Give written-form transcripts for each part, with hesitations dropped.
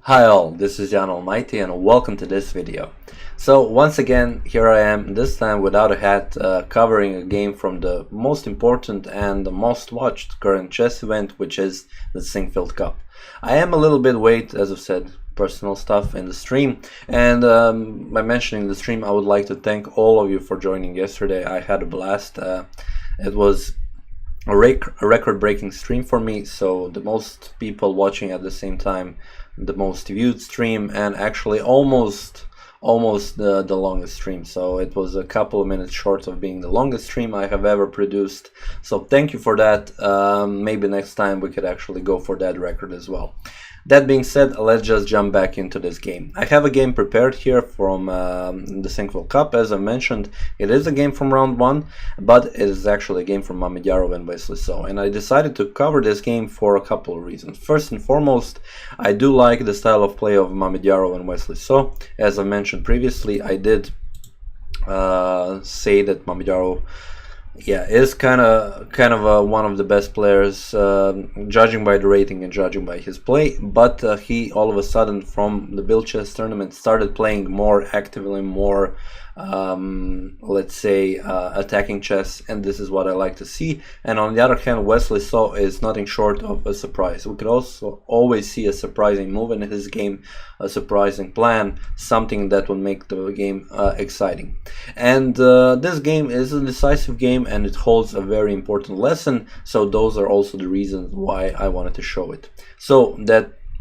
Hi all, this is Allmighty and welcome to this video. So once again, here I am, this time without a hat, covering a game from the most important and the most watched current chess event, which is the Sinquefield Cup. I am a little bit late, as I've said, personal stuff in the stream, and by mentioning the stream, I would like to thank all of you for joining yesterday. I had a blast. It was a record-breaking stream for me, so the most people watching at the same time, the most viewed stream, and actually almost the longest stream. So it was a couple of minutes short of being the longest stream I have ever produced, so thank you for that. Maybe next time we could actually go for that record as well. That being said, let's just jump back into this game. I have a game prepared here from the Sinquefield Cup. As I mentioned, it is a game from round 1, but it is actually a game from Mamedyarov and Wesley. And I decided to cover this game for a couple of reasons. First and foremost, I do like the style of play of Mamedyarov and Wesley. As I mentioned previously, I did say that Mamedyarov is kind of one of the best players, judging by the rating and judging by his play, but he all of a sudden from the Bill Chess tournament started playing more actively, more let's say attacking chess, and this is what I like to see. And on the other hand, Wesley is nothing short of a surprise. We could also always see a surprising move in his game, a surprising plan, something that would make the game exciting. And this game is a decisive game and it holds a very important lesson, so those are also the reasons why I wanted to show it. So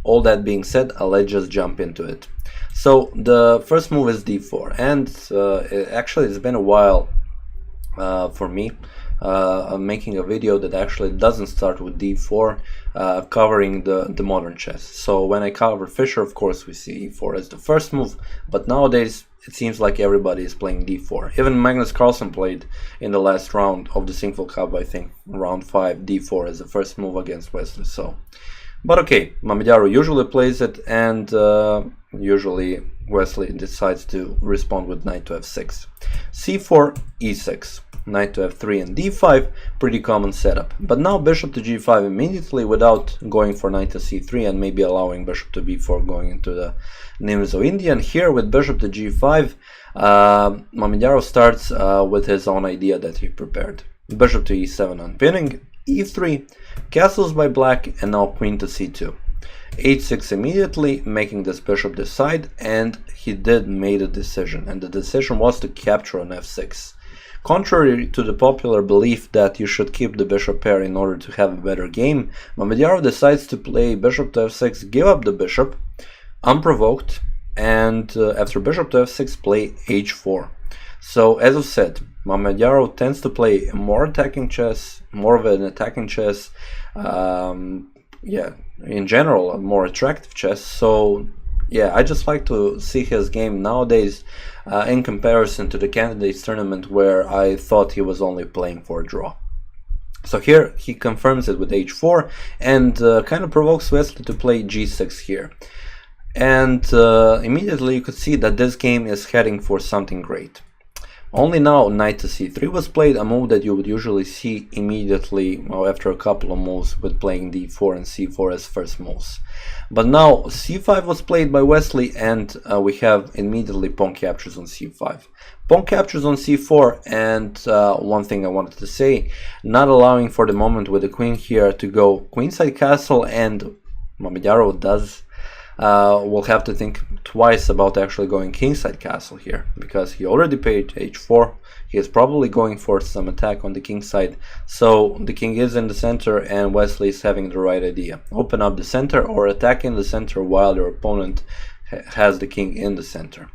all that being said, let's just jump into it. So the first move is d4, and actually it's been a while for me. I'm making a video that actually doesn't start with d4, covering the modern chess. So when I cover Fischer, of course we see e4 as the first move, but nowadays it seems like everybody is playing d4. Even Magnus Carlsen played in the last round of the Sinquefield Cup, I think round 5, d4 as the first move against Wesley. But okay, Mamedyarov usually plays it, and usually Wesley decides to respond with knight to f6. c4, e6, knight to f3 and d5, pretty common setup. But now bishop to g5 immediately without going for knight to c3 and maybe allowing bishop to b4 going into the names of Indian. Here with bishop to g5, Mamedyarov starts with his own idea that he prepared. Bishop to e7 unpinning, e3, castles by black, and now queen to c2. h6 immediately, making this bishop decide, and he did made a decision, and the decision was to capture on f6. Contrary to the popular belief that you should keep the bishop pair in order to have a better game, Mamedyarov decides to play bishop to f6, give up the bishop, unprovoked, and after bishop to f6 play h4. So as I've said, Mamedyarov tends to play more attacking chess, more of an attacking chess, in general, a more attractive chess. So yeah, I just like to see his game nowadays in comparison to the Candidates tournament, where I thought he was only playing for a draw. So here he confirms it with h4 and kind of provokes Wesley to play g6 here. And immediately you could see that this game is heading for something great. Only now knight to c3 was played, a move that you would usually see immediately after a couple of moves with playing d4 and c4 as first moves. But now c5 was played by Wesley, and we have immediately pawn captures on c5. Pawn captures on c4, and one thing I wanted to say, not allowing for the moment with the queen here to go queenside castle, and Mamedyarov will have to think twice about actually going kingside castle here, because he already paid h4. He is probably going for some attack on the king side, so the king is in the center and Wesley is having the right idea. Open up the center or attack in the center while your opponent has the king in the center.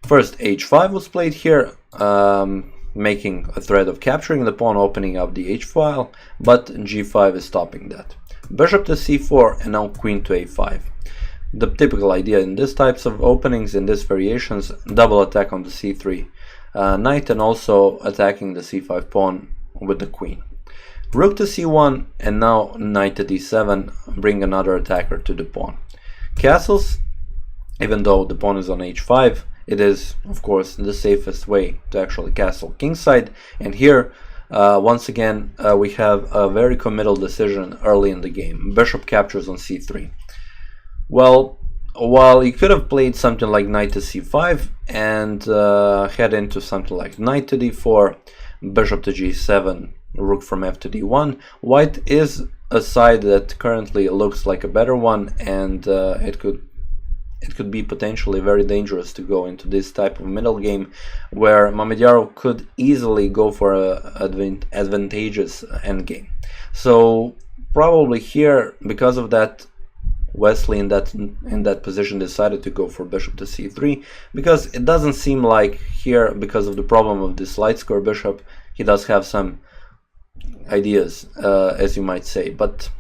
First h5 was played here, making a threat of capturing the pawn, opening up the h-file, but g5 is stopping that. Bishop to c4 and now queen to a5. The typical idea in these types of openings, in these variations, double attack on the c3 knight and also attacking the c5 pawn with the queen. Rook to c1 and now knight to d7, bring another attacker to the pawn. Castles, even though the pawn is on h5, it is of course the safest way to actually castle kingside, and here once again we have a very committal decision early in the game. Bishop captures on c3. Well, While you could have played something like knight to c5 and head into something like knight to d4, bishop to g7, rook from f to d1. White is a side that currently looks like a better one, and it could be potentially very dangerous to go into this type of middle game, where Mamedyarov could easily go for a advantageous endgame. So probably here, because of that, Wesley in that position decided to go for bishop to c3, because it doesn't seem like here, because of the problem of this light square bishop, he does have some ideas, as you might say, but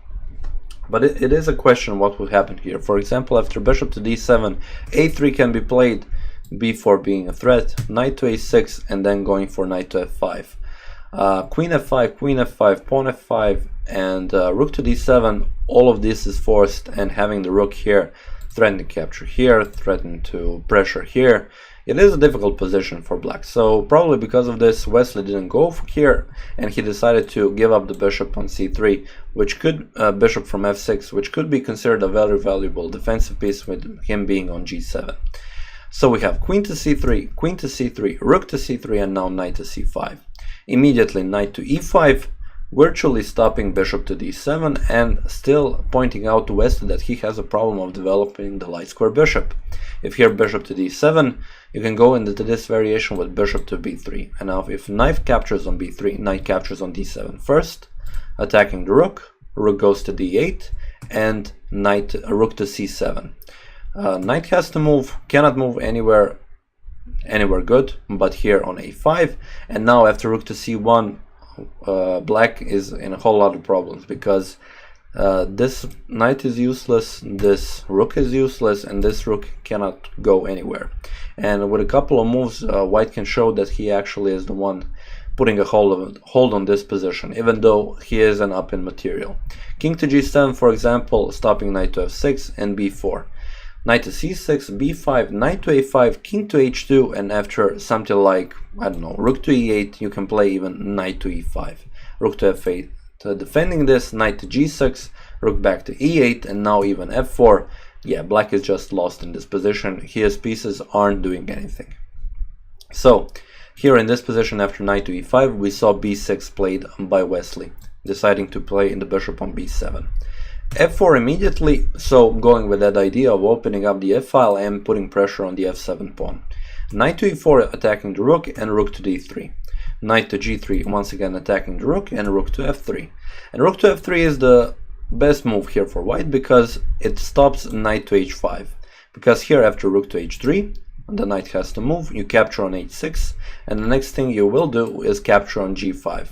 it is a question what would happen here. For example, after bishop to d7, a3 can be played, b4 being a threat, knight to a6, and then going for knight to f5. Queen f5, pawn f5, and rook to d7. All of this is forced, and having the rook here, threatening to capture here, threatening to pressure here. It is a difficult position for black. So probably because of this, Wesley didn't go here, and he decided to give up the bishop on c3, which could bishop from f6, which could be considered a very valuable defensive piece with him being on g7. So we have queen to c3, rook to c3, and now knight to c5. Immediately knight to e5, virtually stopping bishop to d7, and still pointing out to Wesley that he has a problem of developing the light square bishop. If here bishop to d7, you can go into this variation with bishop to b3. And now if knight captures on b3, knight captures on d7 first, attacking the rook, rook goes to d8, and rook to c7. Knight has to move, cannot move anywhere good, but here on a5. And now after rook to c1, black is in a whole lot of problems, because this knight is useless, this rook is useless, and this rook cannot go anywhere. And with a couple of moves, white can show that he actually is the one putting a hold on this position, even though he is an up in material. King to g7, for example, stopping knight to f6 and b4. Knight to c6, b5, knight to a5, king to h2, and after something like, I don't know, rook to e8, you can play even knight to e5. Rook to f8, defending this, knight to g6, rook back to e8, and now even f4. Yeah, black is just lost in this position. His pieces aren't doing anything. So, here in this position after knight to e5, we saw b6 played by Wesley, deciding to play in the bishop on b7. f4 immediately, so going with that idea of opening up the f-file and putting pressure on the f7 pawn. Knight to e4 attacking the rook, and rook to d3. Knight to g3 once again attacking the rook, and rook to f3. And rook to f3 is the best move here for white, because it stops knight to h5. Because here after rook to h3, the knight has to move, you capture on h6, and the next thing you will do is capture on g5.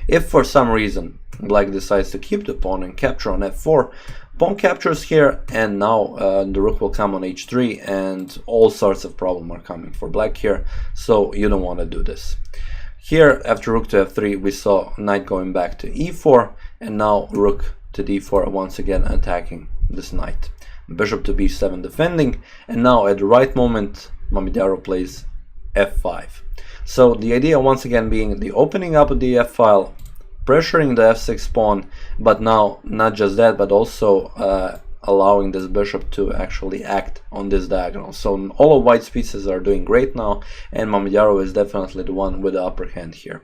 If for some reason black decides to keep the pawn and capture on f4, pawn captures here, and now the rook will come on h3, and all sorts of problems are coming for black here, so you don't want to do this. Here after rook to f3, we saw knight going back to e4, and now rook to d4 once again attacking this knight. Bishop to b7 defending, and now at the right moment Mamedyarov plays f5. So the idea once again being the opening up of the f-file, pressuring the f6 pawn, but now not just that, but also allowing this bishop to actually act on this diagonal. So all of white's pieces are doing great now, and Mamedyarov is definitely the one with the upper hand here.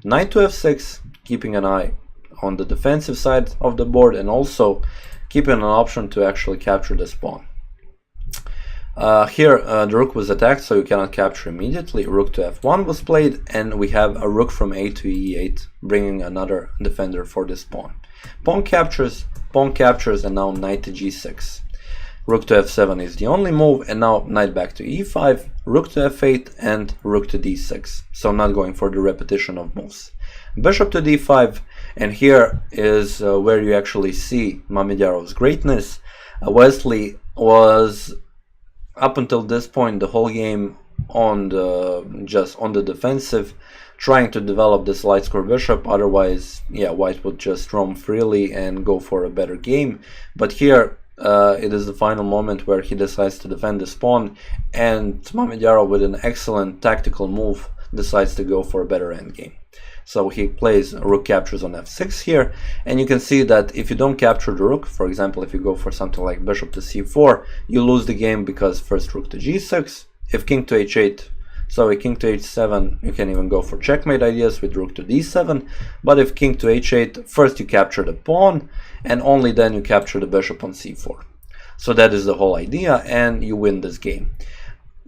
Knight to f6, keeping an eye on the defensive side of the board, and also keeping an option to actually capture this pawn. Here the rook was attacked, so you cannot capture immediately. Rook to f1 was played, and we have a rook from a to e8, bringing another defender for this pawn. Pawn captures, and now knight to g6. Rook to f7 is the only move, and now knight back to e5, rook to f8, and rook to d6. So not going for the repetition of moves. Bishop to d5, and here is where you actually see Mamedyarov's greatness. Wesley was, up until this point, the whole game on the defensive, trying to develop this light square bishop. Otherwise, yeah, white would just roam freely and go for a better game. But here it is the final moment where he decides to defend this pawn, and Mamedyarov, with an excellent tactical move, decides to go for a better endgame. So he plays rook captures on f6 here, and you can see that if you don't capture the rook, for example, if you go for something like bishop to c4, you lose the game because first rook to g6, if king to h8, sorry, king to h7, you can even go for checkmate ideas with rook to d7, but if king to h8, first you capture the pawn, and only then you capture the bishop on c4. So that is the whole idea, and you win this game.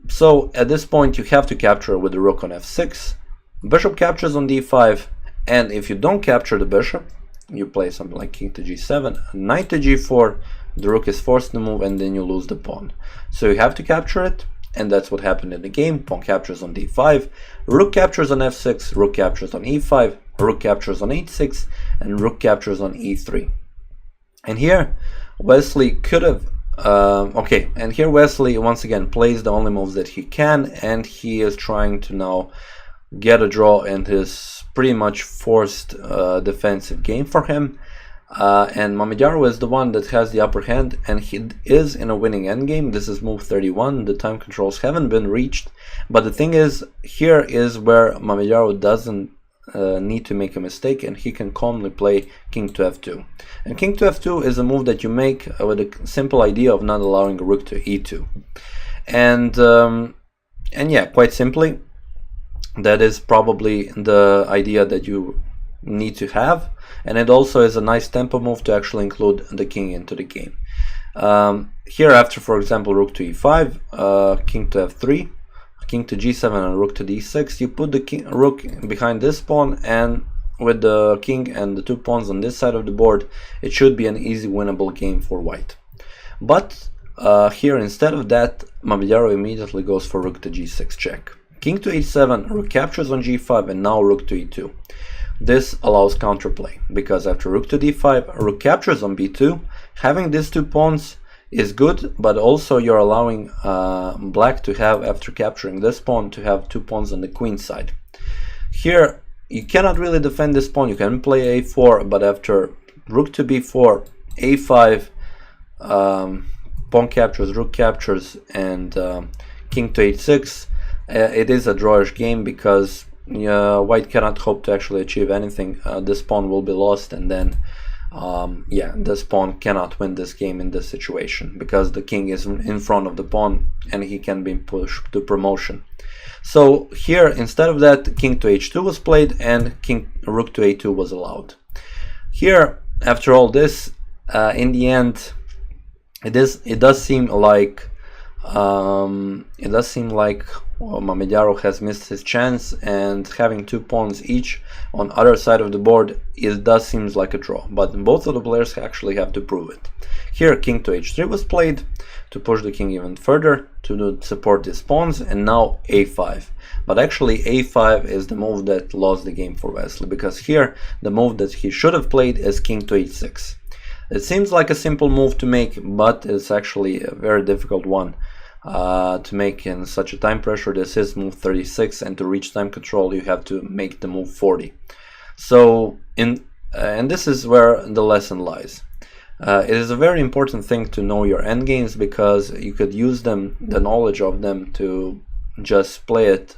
So at this point you have to capture with the rook on f6, bishop captures on d5, and if you don't capture the bishop, you play something like king to g7, knight to g4, the rook is forced to move, and then you lose the pawn. So you have to capture it, and that's what happened in the game. Pawn captures on d5, rook captures on f6, rook captures on e5, rook captures on h6, and rook captures on e3. And here Wesley could have and here Wesley once again plays the only moves that he can, and he is trying to now get a draw in his pretty much forced defensive game for him. And Mamedyarov is the one that has the upper hand, and he is in a winning endgame. This is move 31. The time controls haven't been reached, but the thing is, here is where Mamedyarov doesn't need to make a mistake, and he can calmly play king to f2. And king to f2 is a move that you make with a simple idea of not allowing a rook to e2. And yeah, quite simply, that is probably the idea that you need to have, and it also is a nice tempo move to actually include the king into the game. Here after, for example, rook to e5, king to f3, king to g7, and rook to d6, you put the rook behind this pawn, and with the king and the two pawns on this side of the board, it should be an easy winnable game for white. But here instead of that, Mamedyarov immediately goes for rook to g6 check. King to h7, rook captures on g5, and now rook to e2. This allows counterplay, because after rook to d5, rook captures on b2. Having these two pawns is good, but also you're allowing black to have, after capturing this pawn, to have two pawns on the queen side. Here you cannot really defend this pawn. You can play a4, but after rook to b4, a5, pawn captures, rook captures, and king to h6, it is a drawish game, because white cannot hope to actually achieve anything. This pawn will be lost, and then yeah, this pawn cannot win this game in this situation, because the king is in front of the pawn and he can be pushed to promotion. So here, instead of that, king to h2 was played, and rook to a2 was allowed. Here, after all this, in the end, it does seem like Mamedyarov has missed his chance, and having two pawns each on other side of the board, it does seem like a draw, but both of the players actually have to prove it. Here king to h3 was played to push the king even further to support these pawns, and now a5. But actually a5 is the move that lost the game for Wesley, because here the move that he should have played is king to h6. It seems like a simple move to make, but it's actually a very difficult one to make in such a time pressure. This is move 36, and to reach time control you have to make the move 40. So and this is where the lesson lies. It is a very important thing to know your endgames, because you could use them, the knowledge of them, to just play it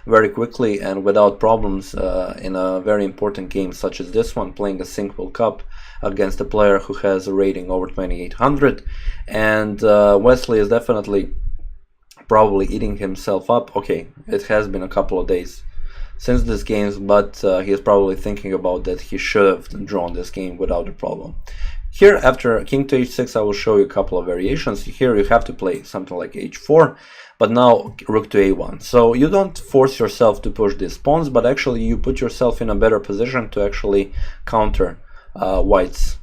very quickly and without problems in a very important game such as this one, playing a Sinquefield Cup against a player who has a rating over 2800. And Wesley is definitely probably eating himself up. Okay, it has been a couple of days since this game, but he is probably thinking about that he should have drawn this game without a problem. Here, after king to h6, I will show you a couple of variations. Here you have to play something like h4, but now rook to a1. So you don't force yourself to push these pawns, but actually you put yourself in a better position to actually counter white's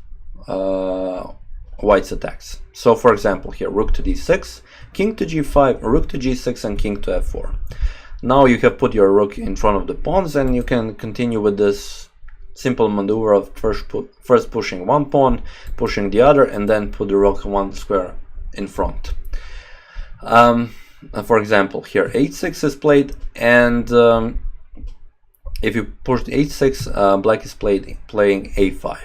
attacks. So for example, here rook to d6, king to g5, rook to g6, and king to f4. Now you have put your rook in front of the pawns, and you can continue with this simple maneuver of first pushing one pawn, pushing the other, and then put the rook one square in front. For example, here h6 is played, and if you push the h6, black is playing a5.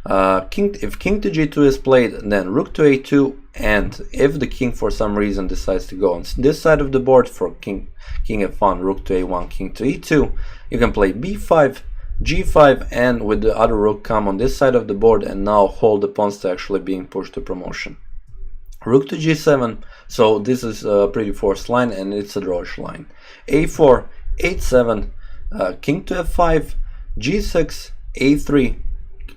If king to g2 is played, then rook to a2, and if the king for some reason decides to go on this side of the board for king f1, rook to a1, king to e2, you can play b5, g5, and with the other rook come on this side of the board and now hold the pawns to actually being pushed to promotion. Rook to g7, so this is a pretty forced line and it's a drawish line. a4, h7, king to f5, g6, a3,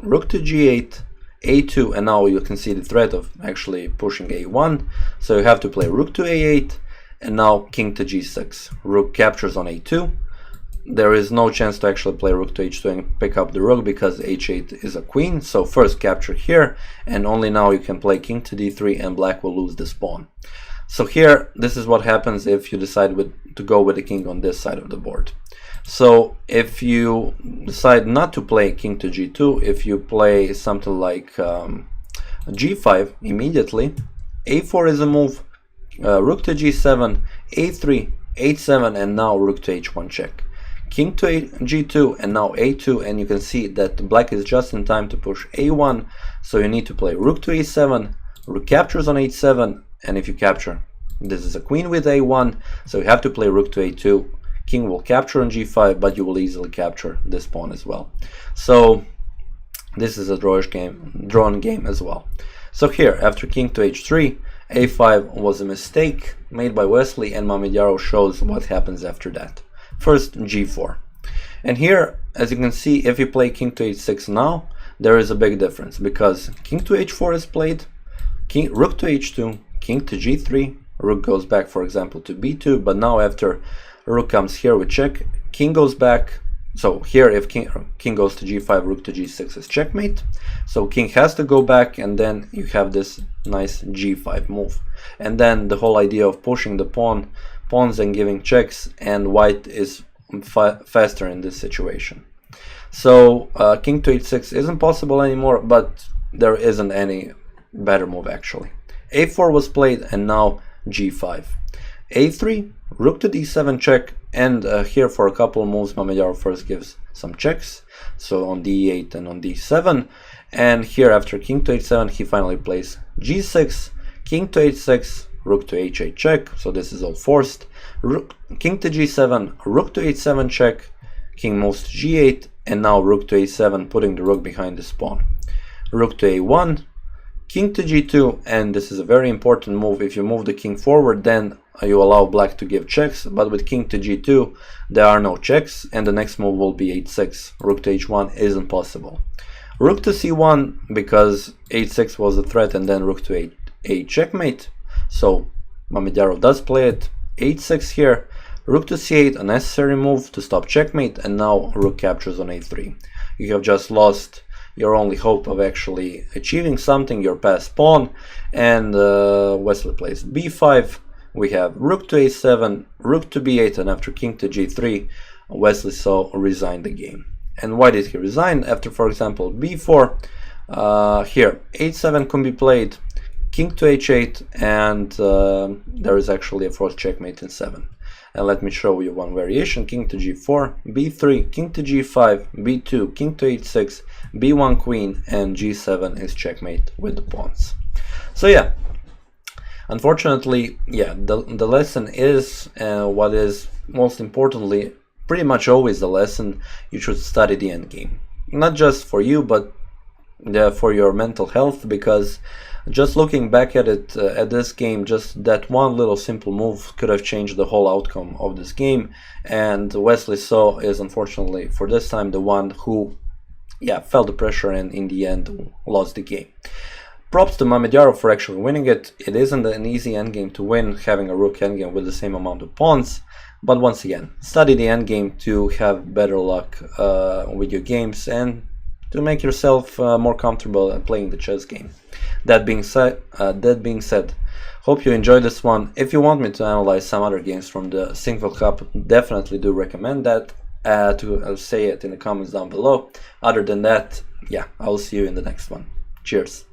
rook to g8, a2, and now you can see the threat of actually pushing a1, so you have to play rook to a8, and now king to g6. Rook captures on a2. There is no chance to actually play rook to h2 and pick up the rook because h8 is a queen, so first capture here, and only now you can play king to d3 and black will lose this pawn. So here, this is what happens if you decide to go with the king on this side of the board. So if you decide not to play king to g2, if you play something like g5 immediately, a4 is a move, rook to g7, a3, h7, and now rook to h1 check. King to g2 and now a2, and you can see that black is just in time to push a1, so you need to play rook to a7, rook captures on h7, and if you capture, this is a queen with a1, so you have to play rook to a2. King will capture on g5, but you will easily capture this pawn as well. So this is a drawn game as well. So here, after king to h3, a5 was a mistake made by Wesley, and Mamedyarov shows what happens after that. First, g4. And here, as you can see, if you play king to h6 now, there is a big difference, because king to h4 is played, rook to h2, king to g3, rook goes back, for example, to b2, but now after rook comes here with check, king goes back. So here, if king goes to g5, rook to g6 is checkmate. So king has to go back, and then you have this nice g5 move. And then the whole idea of pushing the pawns and giving checks, and white is faster in this situation. So king to h6 isn't possible anymore, but there isn't any better move actually. a4 was played, and now g5. a3, rook to d7 check, and here for a couple of moves Mamedyarov first gives some checks, so on d8 and on d7, and here after king to h7 he finally plays g6, king to h6, rook to h8 check, so this is all forced, king to g7, rook to h7 check, king moves to g8, and now rook to a7, putting the rook behind this pawn. Rook to a1, king to g2, and this is a very important move. If you move the king forward, then you allow black to give checks, but with king to g2 there are no checks, and the next move will be h6. Rook to h1 isn't possible. Rook to c1, because h6 was a threat, and then rook to a8 checkmate, so Mamedyarov does play it. h6 here, rook to c8, a necessary move to stop checkmate, and now rook captures on a3. You have just lost your only hope of actually achieving something, your passed pawn, and Wesley plays b5. We have rook to a7, rook to b8, and after king to g3, Wesley resigned the game. And why did he resign? After, for example, b4, here h7 can be played, king to h8, and there is actually a forced checkmate in 7. And let me show you one variation: king to g4, b3, king to g5, b2, king to h6, b1 queen, and g7 is checkmate with the pawns. So yeah, unfortunately, yeah, the lesson is what is most importantly pretty much always the lesson: you should study the endgame. Not just for you, but for your mental health, because just looking back at it, at this game, just that one little simple move could have changed the whole outcome of this game. And Wesley is unfortunately for this time the one who, yeah, felt the pressure and in the end lost the game. Props to Mamedyarov for actually winning it. It isn't an easy endgame to win, having a rook endgame with the same amount of pawns. But once again, study the endgame to have better luck with your games and to make yourself more comfortable at playing the chess game. That being said, hope you enjoyed this one. If you want me to analyze some other games from the Sinquefield Cup, definitely do recommend that. Say it in the comments down below. Other than that, yeah, I will see you in the next one. Cheers.